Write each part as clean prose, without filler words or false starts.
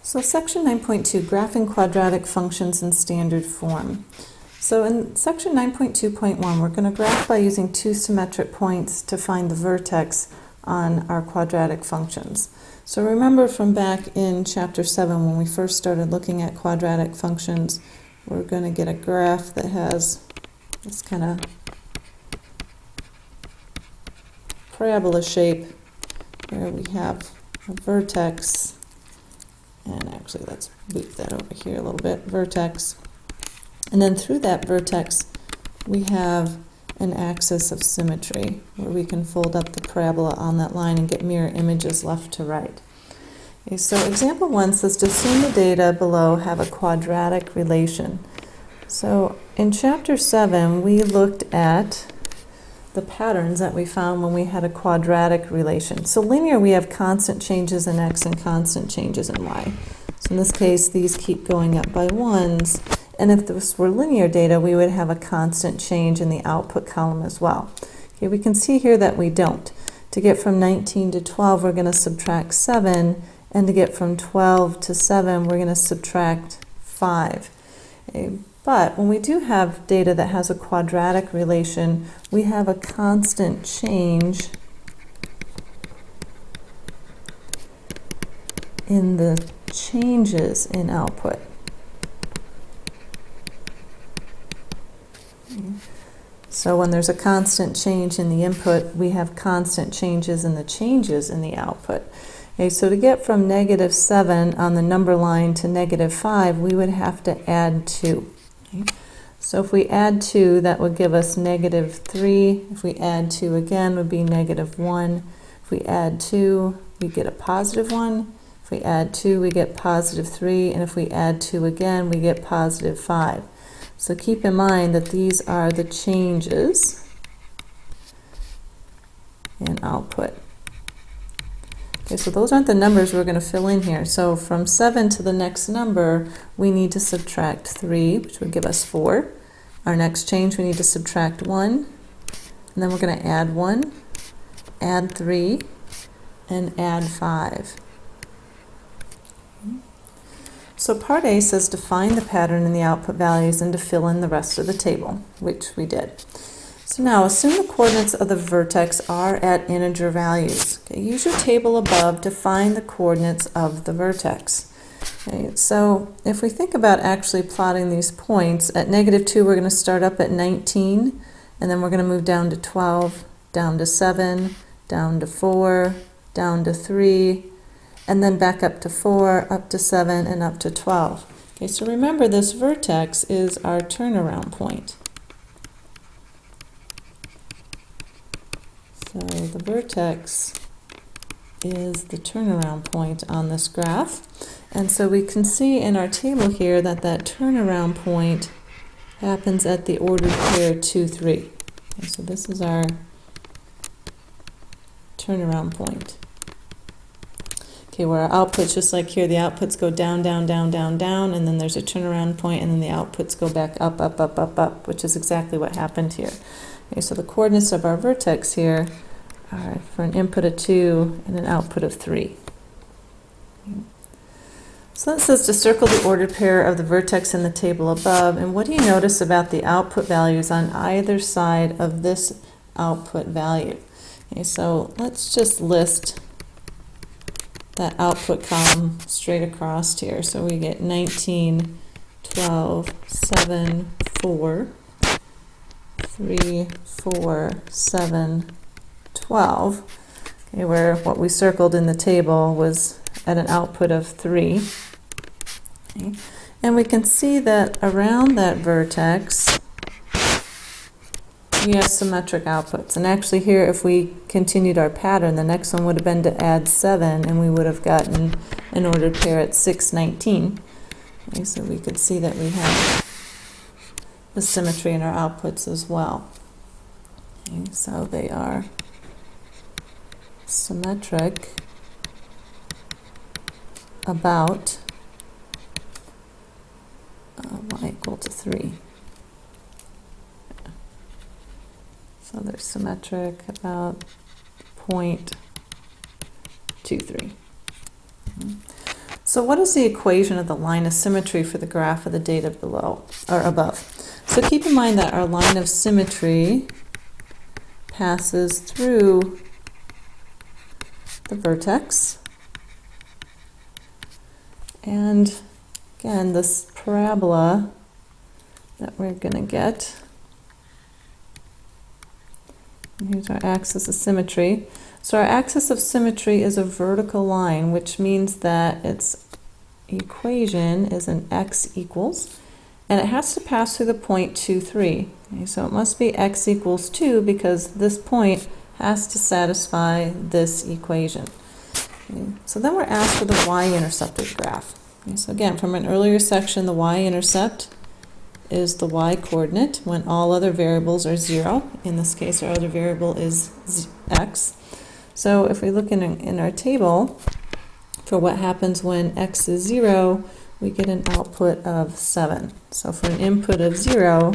So section 9.2, graphing quadratic functions in standard form. So in section 9.2.1, we're going to graph by using two symmetric points to find the vertex on our quadratic functions. So remember from back in chapter 7 when we first started looking at quadratic functions, we're going to get a graph that has this kind of parabola shape where we have a vertex. And actually, let's move that over here a little bit, vertex. And then through that vertex, we have an axis of symmetry where we can fold up the parabola on that line and get mirror images left to right. Okay, so example 1 says to assume the data below have a quadratic relation. So in chapter 7, we looked at the patterns that we found when we had a quadratic relation. So linear, we have constant changes in x and constant changes in y. So in this case, these keep going up by 1s. And if this were linear data, we would have a constant change in the output column as well. Okay, we can see here that we don't. To get from 19 to 12, we're going to subtract 7. And to get from 12 to 7, we're going to subtract 5. Okay, but when we do have data that has a quadratic relation, we have a constant change in the changes in output. So when there's a constant change in the input, we have constant changes in the changes in the output. Okay, so to get from -7 on the number line to -5, we would have to add 2. Okay. So if we add 2, that would give us -3. If we add 2 again, would be -1. If we add 2, we get a +1. If we add 2, we get +3. And if we add 2 again, we get +5. So keep in mind that these are the changes in output. Okay, so those aren't the numbers we're going to fill in here. So from 7 to the next number, we need to subtract 3, which would give us 4. Our next change, we need to subtract 1. And then we're going to add 1, add 3, and add 5. So part A says to find the pattern in the output values and to fill in the rest of the table, which we did. So now assume the coordinates of the vertex are at integer values. Okay, use your table above to find the coordinates of the vertex. Okay, so if we think about actually plotting these points, at -2 we're going to start up at 19, and then we're going to move down to 12, down to 7, down to 4, down to 3, and then back up to 4, up to 7, and up to 12. Okay, so remember this vertex is our turnaround point. So the vertex is the turnaround point on this graph. And so we can see in our table here that that turnaround point happens at the ordered pair 2, 3. Okay, so this is our turnaround point. Okay, where our outputs, just like here, the outputs go down, down, down, down, down, and then there's a turnaround point, and then the outputs go back up, up, up, up, up, which is exactly what happened here. Okay, so the coordinates of our vertex here are for an input of 2 and an output of 3. Okay. So that says to circle the ordered pair of the vertex in the table above, and what do you notice about the output values on either side of this output value? Okay, so let's just list that output column straight across here. So we get 19, 12, 7, 4, 3, 4, 7, 12. Okay, where what we circled in the table was at an output of 3. Okay. And we can see that around that vertex, we have symmetric outputs. And actually here, if we continued our pattern, the next one would have been to add 7, and we would have gotten an ordered pair at 6, 19. Okay, so we could see that we have the symmetry in our outputs as well. Okay, so they are symmetric about y equal to 3. So they're symmetric about 0.23. So what is the equation of the line of symmetry for the graph of the data below or above? So keep in mind that our line of symmetry passes through the vertex. And again, this parabola that we're going to get, and here's our axis of symmetry. So our axis of symmetry is a vertical line, which means that its equation is an x equals, and it has to pass through the point 2, 3. Okay, so it must be x equals 2 because this point has to satisfy this equation. Okay, so then we're asked for the y-intercept of the graph. Okay, so again, from an earlier section, the y-intercept is the y-coordinate when all other variables are 0. In this case, our other variable is x. So if we look in our table for what happens when x is 0, we get an output of 7. So for an input of 0,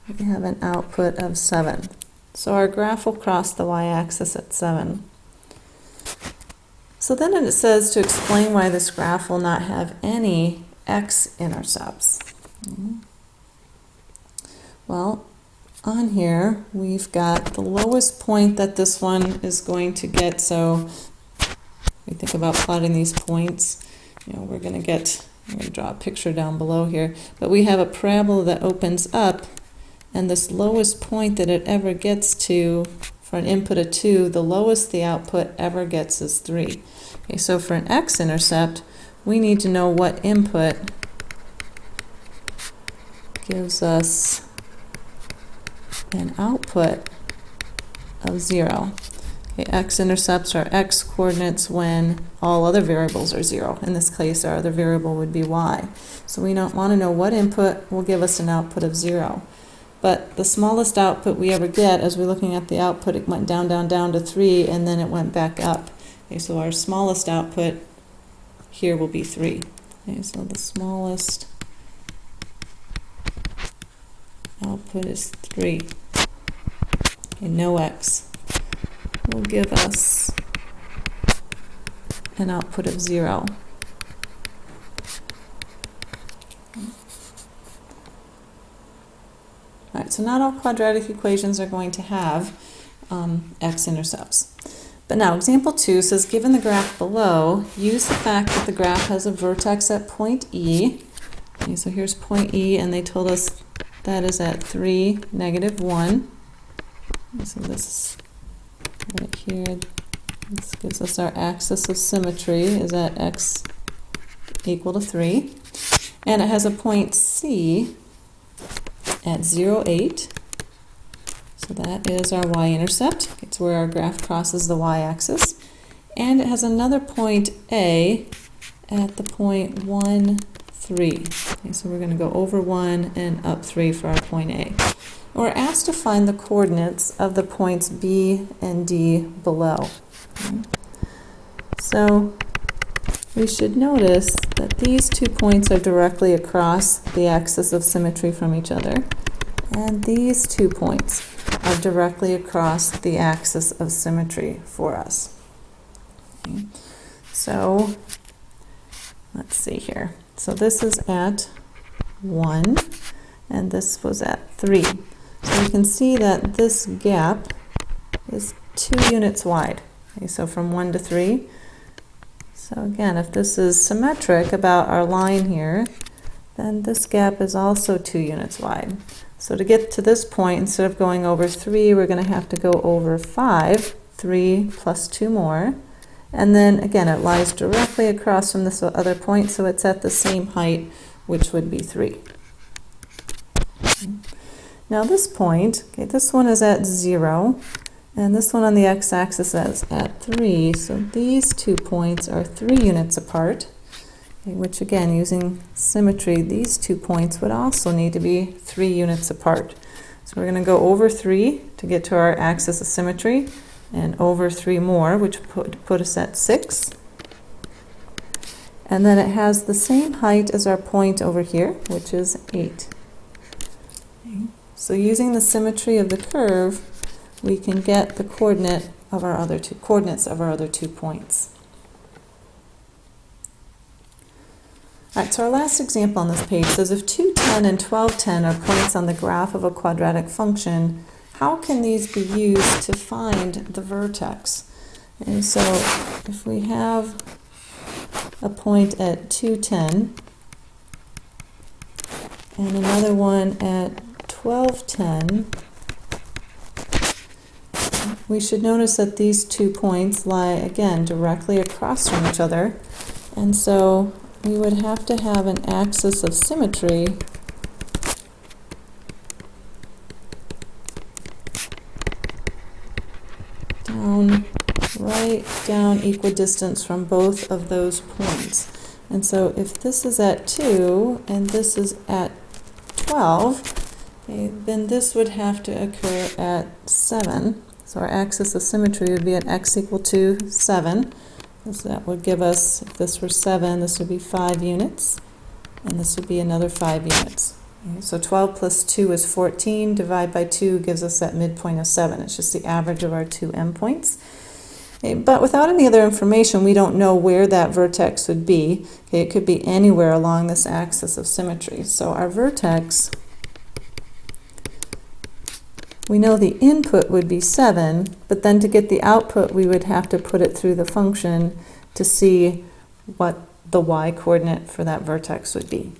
we have an output of 7. So our graph will cross the y-axis at 7. So then it says to explain why this graph will not have any x-intercepts. Well, on here we've got the lowest point that this one is going to get. So we think about plotting these points. We're going to draw a picture down below here, but we have a parabola that opens up, and this lowest point that it ever gets to for an input of 2, the lowest the output ever gets is 3. Okay, so for an x-intercept, we need to know what input gives us an output of 0. Okay, x-intercepts are x-coordinates when all other variables are 0. In this case, our other variable would be y. So we don't want to know what input will give us an output of 0. But the smallest output we ever get, as we're looking at the output, it went down, down, down to 3, and then it went back up. Okay, so our smallest output here will be 3. Okay, so the smallest output is 3. Okay, no x will give us an output of 0. All right, so not all quadratic equations are going to have x-intercepts. But now, example 2 says, given the graph below, use the fact that the graph has a vertex at point E. Okay, so here's point E, and they told us that is at 3, -1. So this right here, this gives us our axis of symmetry is at x equal to 3. And it has a point C at 0, 8. So that is our y-intercept. It's where our graph crosses the y-axis. And it has another point A at the point 1, 3. Okay, so we're going to go over 1 and up 3 for our point A. We're asked to find the coordinates of the points B and D below. Okay. So we should notice that these 2 points are directly across the axis of symmetry from each other, and these 2 points are directly across the axis of symmetry for us. Okay. So let's see here. So this is at 1, and this was at 3. So you can see that this gap is 2 units wide. Okay, so from 1 to 3. So again, if this is symmetric about our line here, then this gap is also 2 units wide. So to get to this point, instead of going over 3, we're going to have to go over 5, 3 plus 2 more. And then again, it lies directly across from this other point, so it's at the same height, which would be 3. Now this point, okay, this one is at 0, and this one on the x-axis is at 3, so these 2 points are 3 units apart, okay, which again, using symmetry, these 2 points would also need to be 3 units apart. So we're going to go over 3 to get to our axis of symmetry, and over 3 more, which would put us at 6. And then it has the same height as our point over here, which is 8. Okay. So using the symmetry of the curve, we can get the coordinates of our other 2 points. All right, so our last example on this page says if 2, 10, and 12, 10 are points on the graph of a quadratic function, how can these be used to find the vertex? And so if we have a point at 2, 10, and another one at 12, 10, we should notice that these 2 points lie, again, directly across from each other. And so we would have to have an axis of symmetry right down equidistance from both of those points. And so if this is at 2 and this is at 12, okay, then this would have to occur at 7. So our axis of symmetry would be at x equal to 7. So that would give us, if this were 7, this would be 5 units, and this would be another 5 units. Okay, so 12 plus 2 is 14. Divide by 2 gives us that midpoint of 7. It's just the average of our two endpoints. Okay, but without any other information, we don't know where that vertex would be. Okay, it could be anywhere along this axis of symmetry. So our vertex, we know the input would be 7, but then to get the output, we would have to put it through the function to see what the y coordinate for that vertex would be.